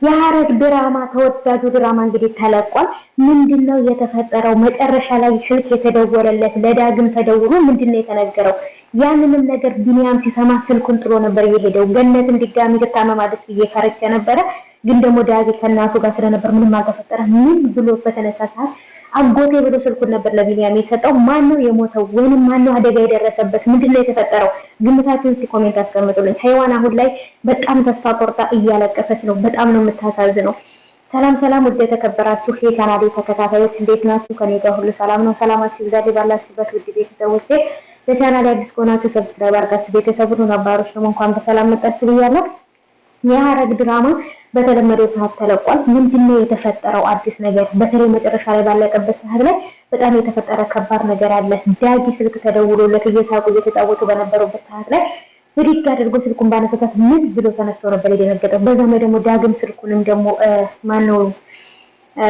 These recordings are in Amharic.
የሐረግ ድራማ ተወዳጁ ድራማ እንግዲህ ተለቋል። ምንድነው የተፈጠረው? መጨረሻ ላይ ስልክ የተደወለለት ለዳግም ተደውሎ ምንድነው የተነገረው? ያንንም ነገር ቢኒያም ሲሰማ ስልኩን ጥሎ ነበር የሄደው። ገነትን ድጋሚ ልታመማለች እየፈረቸ ነበረ። ግን ደግሞ ዳግም ከእናቱ ጋር ስለነበር ምንም አልተፈጠረም። ምን ብሎ በተነሳ ሰዓት አጎቴ ብሎ ስልኩን ነበር ለቢኒያም የሰጠው። ማን ነው የሞተው ወይንም ማን ነው አደጋ የደረሰበት? ምንድነው የተፈጠረው? ግምታችሁን ኮሜንት አስቀምጡልኝ። ሀይዋን አሁን ላይ በጣም ተስፋ ቆርጣ እያለቀሰች ነው። በጣም ነው የምታሳዝነው። ሰላም ሰላም፣ ውድ የተከበራችሁ የቻናሌ ተከታታዮች እንዴት ናችሁ? ከኔ ጋር ሁሉ ሰላም ነው። ሰላማችሁ ይብዛልኝ ባላችሁበት ውድ ቤተሰቦቼ። ለቻናሌ አዲስ ከሆናችሁ ሰብስክራይብ አድርጋችሁ ቤተሰቡን ነባሮች ደግሞ እንኳን በሰላም መጣችሁ ብያለሁ። የሐረግ ድራማ በተለመደው ሰዓት ተለቋል። ምንድነው የተፈጠረው አዲስ ነገር? በተለይ መጨረሻ ላይ ባለቀበት ሰዓት ላይ በጣም የተፈጠረ ከባድ ነገር አለ። ዳጊ ስልክ ተደውሎለት እየሳቁ እየተጫወቱ በነበሩበት ሰዓት ላይ ብድግ አድርጎ ስልኩን ባነሳት ምን ብሎ ተነስቶ ነበር የደነገጠው። በዛም ላይ ደግሞ ዳግም ስልኩንም ደግሞ ማነው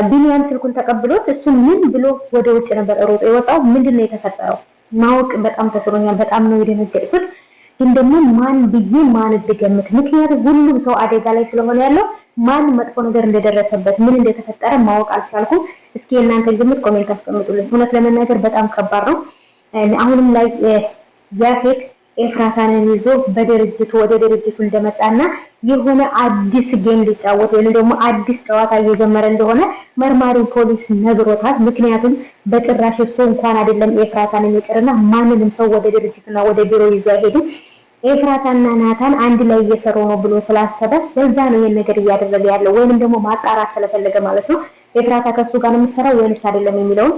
ቢኒያም ስልኩን ተቀብሎት እሱ ምን ብሎ ወደ ውጭ ነበር ሮጦ የወጣው። ምንድነው የተፈጠረው ማወቅ በጣም ተስኖኛል። በጣም ነው የደነገጥኩት። ግን ደግሞ ማን ብዬ ማን ልገምት? ምክንያቱም ሁሉም ሰው አደጋ ላይ ስለሆነ ያለው ማን መጥፎ ነገር እንደደረሰበት ምን እንደተፈጠረ ማወቅ አልቻልኩም። እስኪ እናንተ ግምት ኮሜንት አስቀምጡልኝ። እውነት ለመናገር በጣም ከባድ ነው። አሁንም ላይ ያፌት ኤፍራታንን ይዞ በድርጅቱ ወደ ድርጅቱ እንደመጣና የሆነ አዲስ ጌም ሊጫወት ወይም ደግሞ አዲስ ጨዋታ እየጀመረ እንደሆነ መርማሪው ፖሊስ ነግሮታል። ምክንያቱም በጭራሽ እሱ እንኳን አይደለም ኤፍራታንን ይቅርና ማንንም ሰው ወደ ድርጅቱና ወደ ቢሮ ይዞ አይሄድም። ኤፍራታና ናታን አንድ ላይ እየሰሩ ነው ብሎ ስላሰበ ለዛ ነው ይሄን ነገር እያደረገ ያለው፣ ወይንም ደግሞ ማጣራት ስለፈለገ ማለት ነው። ኤፍራታ ከሱ ጋር ነው የምትሰራው ወይንስ አይደለም የሚለውን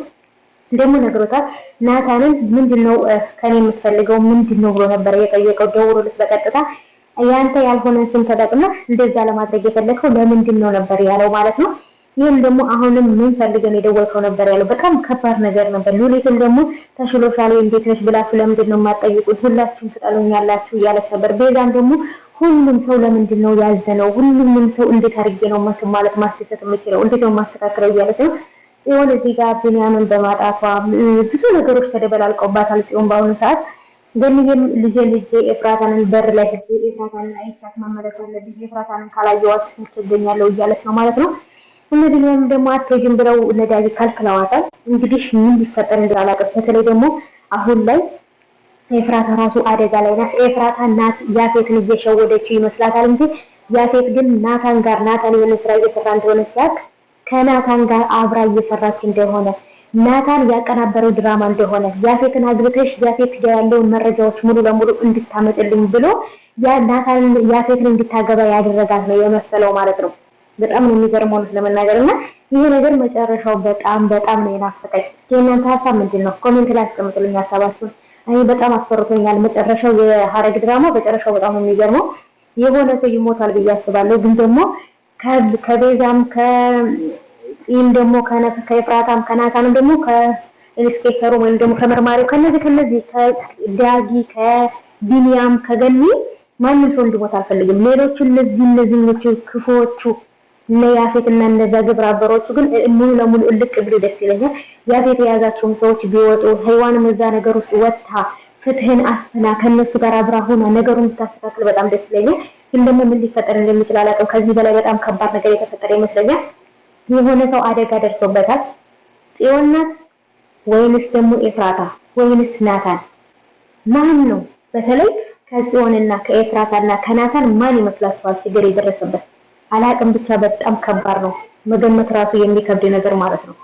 ደግሞ ነግሮታል። ናታንን ምንድነው ከኔ የምትፈልገው ምንድነው ብሎ ነበር የጠየቀው። ደውሎለት በቀጥታ ያንተ ያልሆነን ስም ተጠቅመህ እንደዛ ለማድረግ የፈለከው ለምንድነው ነበር ያለው ማለት ነው። ይሄን ደግሞ አሁንም ምን ፈልገን የደወልከው ነበር ያለው። በጣም ከባድ ነገር ነበር። ሉሊትን ደግሞ ተሽሎሻል እንዴት ነሽ ብላችሁ ለምንድነው የማትጠይቁት? ሁላችሁም ትጠሉኛላችሁ እያለች ነበር። ቤዛም ደግሞ ሁሉም ሰው ለምንድነው ያዘነው? ሁሉም ሰው እንዴት አድርጌ ነው ማለት ማስተካከል የምችለው? እንዴት ነው ማስተካከለው እያለች ነው። ጽዮን እዚህ ጋር ቢኒያምን በማጣቷ ብዙ ነገሮች ተደበላልቀውባታል። ጽዮን በአሁኑ ሰዓት ገንየም ልጄ ኤፍራታንን በር ላይ ኤፍራታንን አይቻት መመለስ አለብኝ፣ ኤፍራታንን ካላየኋት ትገኛለሁ እያለች ነው ማለት ነው። እነዚህም ደግሞ አትሄጂም ብለው ለዳጊ ከልክለዋታል። እንግዲህ ምን ሊፈጠር እንዳላቀም በተለይ ደግሞ አሁን ላይ ኤፍራታ ራሱ አደጋ ላይ ናት። ኤፍራታ ናት ያፌትን እየሸወደችው ይመስላታል እንጂ ያፌት ግን ናታን ጋር ናታን የሆነ ስራ እየሰራ እንደሆነ ሲያውቅ ከናታን ጋር አብራ እየሰራች እንደሆነ ናታን ያቀናበረው ድራማ እንደሆነ ያፌትን አግብተሽ ያፌት ጋር ያለውን መረጃዎች ሙሉ ለሙሉ እንድታመጥልኝ ብሎ ናታን ያፌትን እንድታገባ ያደረጋት ነው የመሰለው ማለት ነው። በጣም ነው የሚገርመው ለመናገርና ይሄ ነገር መጨረሻው በጣም ነው የናፈቀኝ። የእናንተ ሀሳብ ምንድነው? ኮሜንት ላይ አስቀምጡልኝ ሀሳባችሁን። እኔ በጣም አስፈርቶኛል መጨረሻው የሐረግ ድራማ መጨረሻው በጣም ነው የሚገርመው። የሆነ ሰው ይሞታል ብዬ አስባለሁ። ግን ደግሞ ከቤዛም ከኢም ደግሞ ከኤፍራታም ከናታንም ደግሞ ከኢንስፔክተሩ ወይም ደግሞ ከመርማሪው ከነዚህ ከዳጊ ከቢኒያም ከገኒ ማንም ሰው እንዲሞት አልፈልግም። ሌሎቹ እነዚህ ክፉዎቹ እነ ያፌትና እነዛ ግብረ አበሮቹ ግን ሙሉ ለሙሉ እልቅ ብሎ ደስ ይለኛል። ያፌት የያዛቸውም ሰዎች ቢወጡ ሀይዋንም እዛ ነገር ውስጥ ወጥታ ፍትህን አስፈና ከነሱ ጋር አብራ ሆና ነገሩን ብታስተካክል በጣም ደስ ይለኛል። ግን ደግሞ ምን ሊፈጠር እንደሚችል አላውቅም። ከዚህ በላይ በጣም ከባድ ነገር የተፈጠረ ይመስለኛል። የሆነ ሰው አደጋ ደርሶበታል። ጽዮን ናት ወይንስ ደግሞ ኤፍራታ ወይንስ ናታን? ማን ነው? በተለይ ከጽዮንና ከኤፍራታና ከናታን ማን ይመስላችኋል ችግር የደረሰበት? አላውቅም። ብቻ በጣም ከባድ ነው። መገመት ራሱ የሚከብድ ነገር ማለት ነው።